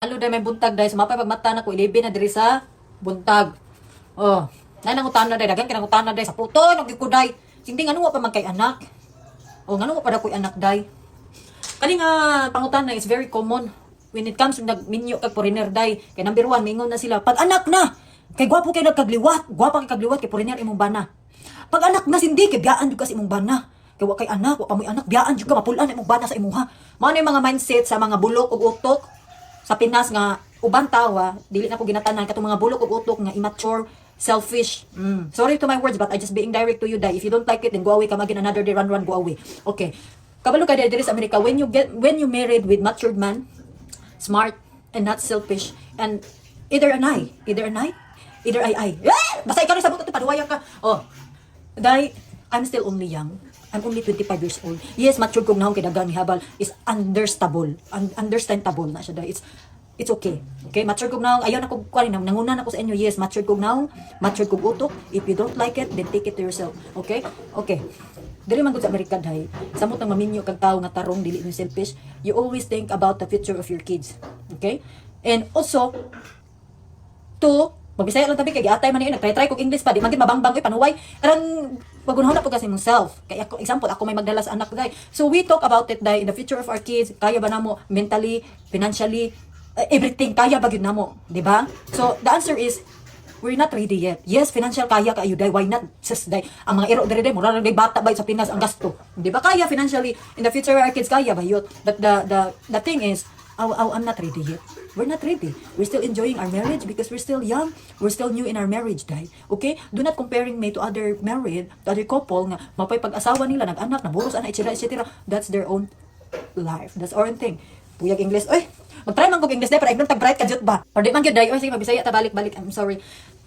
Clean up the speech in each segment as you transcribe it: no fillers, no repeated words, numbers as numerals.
Halo day may buntag day sumapay pagmata na ko 11 na diri sa buntag. Oh, nay nangutan na day dagan kinangutan na day sa puto nagikuday. Sindi ngano wa pa man kay anak. Oh, ngano wa pa daw koy anak day. Kani nga pangutan na is very common when it comes to nagminyo kag foreigner day. Kay number 1 mingon na sila pag anak na. Kay gwapo kay nagkagliwat, gwapa kay kagliwat kay foreigner imong bana. Pag anak na sindi kay biyaan jud ka sa imong bana. Kay wa kay anak, wa pa mo'y anak, biyaan jud ka mapulan imong bana sa imuha. Mao na yung mga mindset sa mga bulok ug utok sa Pinas nga uban tawa, dili na ko ginatanan katong mga bulok ug utok nga immature, selfish. Sorry to my words but I just being direct to you dai. If you don't like it then go away, come again another day, run go away. Okay. Kabalo ka diri sa Amerika when you married with matured man, smart and not selfish and either an I. Basta ikaw rin sabot ito, paduwayan ka. Oh, dahil, I'm still only young. I'm only 25 years old. Yes, matured kong nahong kidagang ni Habal is understandable na siya dahil. It's okay. Okay, matured kong nahong, ayaw na kong kuwarin, nangunan ako sa inyo. Yes, matured kong nahong, matured kong utok. If you don't like it, then take it to yourself. Okay? Okay. Dili man gud sa Amerika dahil, samot ng maminyo kang tao nga tarong, dili yung selfish. You always think about the future of your kids. Okay? And also, magbisaya lang tabi kay giatay man niyo nagtry kog English pa di man gid mabangbang panuway karang pagunahon na po kasi mong self kay ako example ako may magdalas anak day so we talk about it day in the future of our kids kaya ba namo mentally financially everything kaya ba gyud namo di ba so the answer is we're not ready yet yes financial kaya kayo day why not sis day ang mga iro diri day mura lang day bata bay sa Pinas ang gasto di ba kaya financially in the future of our kids kaya ba yun but the thing is I'm not ready yet. We're not ready. We're still enjoying our marriage because we're still young. We're still new in our marriage, day. Okay? Do not comparing me to other married, to other couple nga mapay pag-asawa nila, nag-anak, naburos, anak, etc. That's their own life. That's our own thing. Puyag English. Oy, mag-try man kog English day para ignorant tag-bright ka jud ba? Or di man gyud day. Oy, sige magbisaya ta balik. I'm sorry.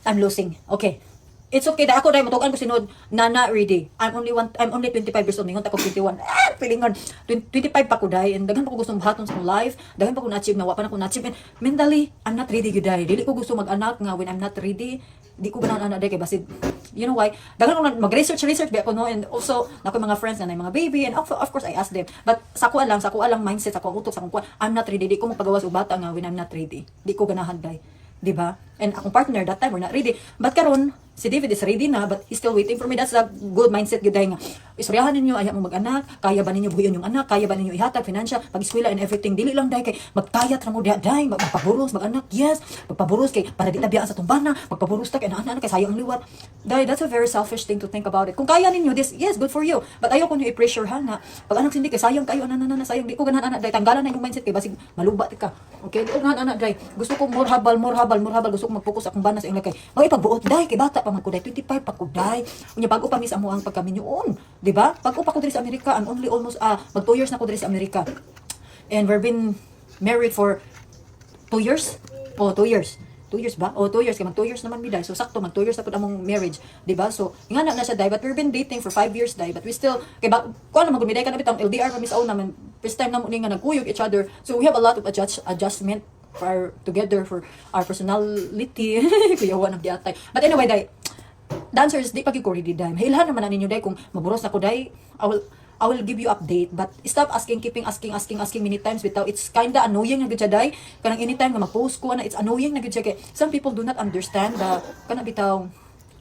I'm losing. Okay. It's okay, ako dahil matukan ko sinod na ready. I'm only 25 years old, ningon ta ko 21. Pilingon 25 pa ko dahil and daghan pa ko gustong buhaton sa life, daghan pa ko na-achieve na wa pa na ko na-achieve and mentally I'm not ready gyud dahil. Dili ko gusto mag-anak nga when I'm not ready. Di ko ganahan anak dahil kay basid. You know why? Daghan ko mag-research ba ako no and also na ko mga friends na mga baby and of course I ask them. But sa ko alang mindset sa ko utok sa ko I'm not ready. Di ko magpagawas og bata nga when I'm not ready. Di ko ganahan dahil. Diba? And akong partner that time we're not ready. But karon si David is ready na but he's still waiting for me. That's a good mindset gud nga. Istoryahan ninyo ayaw mo mag-anak, kaya ba ninyo buhion yung anak, kaya ba ninyo ihatag financial, pag-eskwela and everything. Dili lang dai kay magkayat ra mo dai magpaburos mag-anak. Yes, magpaburos kay para di tabiyaan sa tumbana, magpaburos ta kay anak kay sayang ang liwat. Dai that's a very selfish thing to think about it. Kung kaya ninyo this, yes, good for you. But ayaw ko niyo i-pressure ha na pag anak sindi kay sayang kayo ana sayang di ko ganahan anak dai tanggalan na yung mindset kay basig malubat ka. Okay, di ko ganahan anak dai. Gusto ko more habal gusto ko mag-focus akong bana sa ilakay. Magipagbuot dai kay bata pa man ko dai 25 pa ko dai. Unya bago pa mis amo ang pagkaminyoon, di ba? Pag upa ko diri sa Amerika, I'm only almost 2 years na ko diri sa Amerika. And we've been married for 2 years. Oh, 2 years. 2 years ba? Oh, 2 years. Kaya mag 2 years naman biday. So, sakto, mag 2 years na po among marriage. Diba? So, nga na siya, day. But we've been dating for 5 years, day. But we still, kaya ba, kung alam, mag-umiday ka na bitang LDR pa misaw naman. First time na mo nga nagkuyog each other. So, we have a lot of adjustment for together for our personality. Kuyawan ng diatay. But anyway, day, the answer is, di pag ko ready, day. Mahilhan naman na ninyo, day. Kung maburos na ko, day, I will give you update but stop keeping asking many times without it's kinda annoying na gud siya day kanang anytime nga mag-post ko na it's annoying na gud siya kay some people do not understand the kana bitaw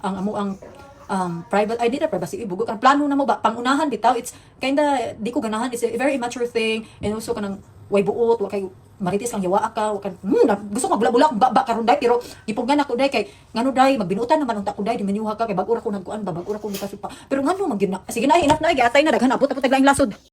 ang private I did a privacy ibugo kan plano na mo ba pangunahan bitaw it's kinda di ko ganahan it's a very immature thing and also kanang way buot wa kay marites kang yawa ka wa kan gusto ko bula-bula ba karon day pero gipugan ako day kay ngano day magbinutan naman unta ko day di menyuha ka kay bag-ura ko nagkuan ba bag-ura ko nikasupa pero ngano magyud na sige na enough na giatay na daghan abot taglaing lasod.